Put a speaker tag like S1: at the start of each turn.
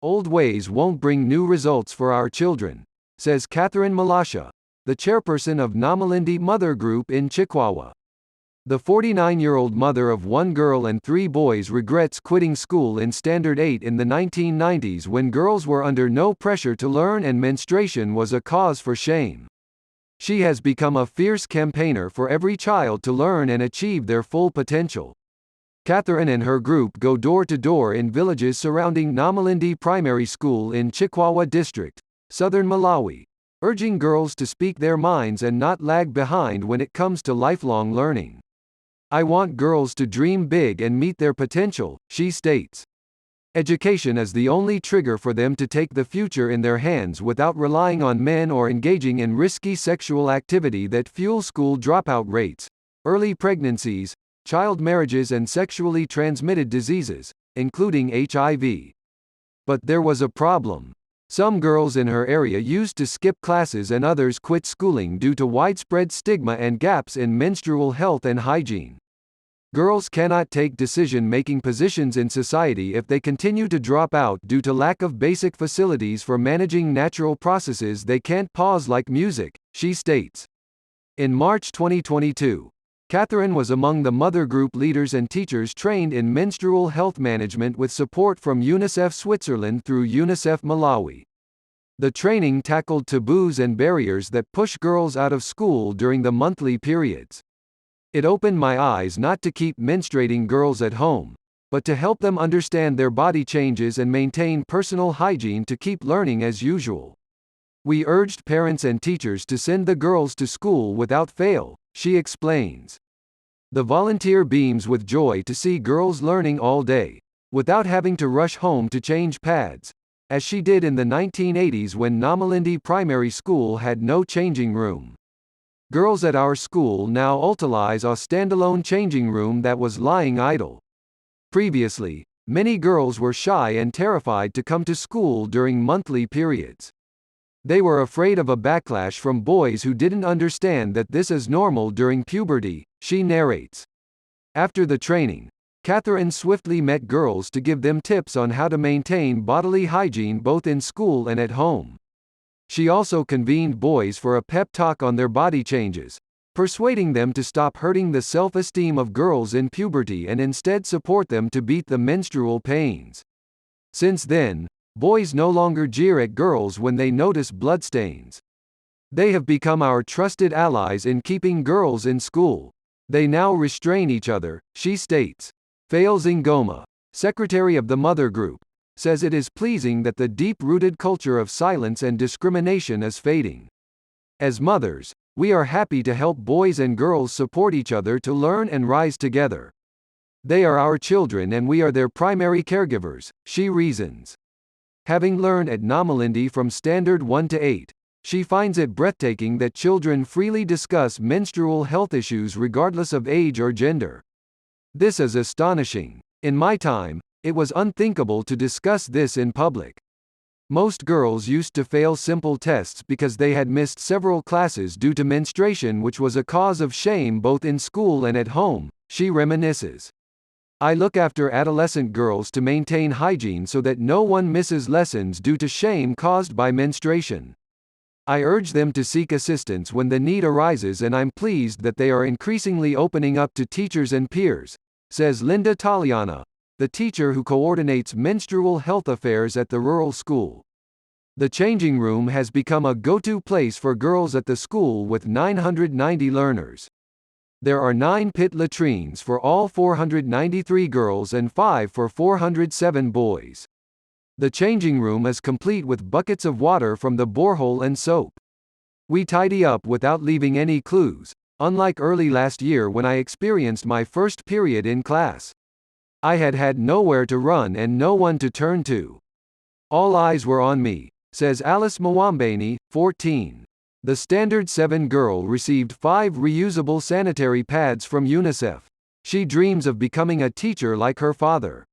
S1: Old ways won't bring new results for our children, says Catherine Malasha, the chairperson of Namalindi Mother Group in Chikwawa. The 49-year-old mother of one girl and 3 boys regrets quitting school in Standard 8 in the 1990s when girls were under no pressure to learn and menstruation was a cause for shame. She has become a fierce campaigner for every child to learn and achieve their full potential. Catherine and her group go door to door in villages surrounding Namalindi Primary School in Chikwawa District, southern Malawi, urging girls to speak their minds and not lag behind when it comes to lifelong learning. I want girls to dream big and meet their potential, she states. Education is the only trigger for them to take the future in their hands without relying on men or engaging in risky sexual activity that fuel school dropout rates, early pregnancies, child marriages and sexually transmitted diseases, including HIV. But there was a problem. Some girls in her area used to skip classes and others quit schooling due to widespread stigma and gaps in menstrual health and hygiene. Girls cannot take decision-making positions in society if they continue to drop out due to lack of basic facilities for managing natural processes they can't pause like music, she states. In March 2022, Catherine was among the mother group leaders and teachers trained in menstrual health management with support from UNICEF Switzerland through UNICEF Malawi. The training tackled taboos and barriers that push girls out of school during the monthly periods. It opened my eyes not to keep menstruating girls at home, but to help them understand their body changes and maintain personal hygiene to keep learning as usual. We urged parents and teachers to send the girls to school without fail, she explains. The volunteer beams with joy to see girls learning all day, without having to rush home to change pads, as she did in the 1980s when Namalindi Primary School had no changing room. Girls at our school now utilize a standalone changing room that was lying idle. Previously, many girls were shy and terrified to come to school during monthly periods. They were afraid of a backlash from boys who didn't understand that this is normal during puberty, she narrates. After the training, Catherine swiftly met girls to give them tips on how to maintain bodily hygiene both in school and at home. She also convened boys for a pep talk on their body changes, persuading them to stop hurting the self-esteem of girls in puberty and instead support them to beat the menstrual pains. Since then, boys no longer jeer at girls when they notice bloodstains. They have become our trusted allies in keeping girls in school. They now restrain each other, she states. Fail Zingoma, secretary of the Mother Group, says it is pleasing that the deep-rooted culture of silence and discrimination is fading. As mothers, we are happy to help boys and girls support each other to learn and rise together. They are our children and we are their primary caregivers, she reasons. Having learned at Namalindi from Standard 1 to 8, she finds it breathtaking that children freely discuss menstrual health issues regardless of age or gender. This is astonishing. In my time, it was unthinkable to discuss this in public. Most girls used to fail simple tests because they had missed several classes due to menstruation, which was a cause of shame both in school and at home, she reminisces. I look after adolescent girls to maintain hygiene so that no one misses lessons due to shame caused by menstruation. I urge them to seek assistance when the need arises, and I'm pleased that they are increasingly opening up to teachers and peers, says Linda Taliana, the teacher who coordinates menstrual health affairs at the rural school. The changing room has become a go-to place for girls at the school with 990 learners. There are 9 pit latrines for all 493 girls and 5 for 407 boys. The changing room is complete with buckets of water from the borehole and soap. We tidy up without leaving any clues, unlike early last year when I experienced my first period in class. I had nowhere to run and no one to turn to. All eyes were on me, says Alice Mwambeni, 14. The Standard 7 girl received 5 reusable sanitary pads from UNICEF. She dreams of becoming a teacher like her father.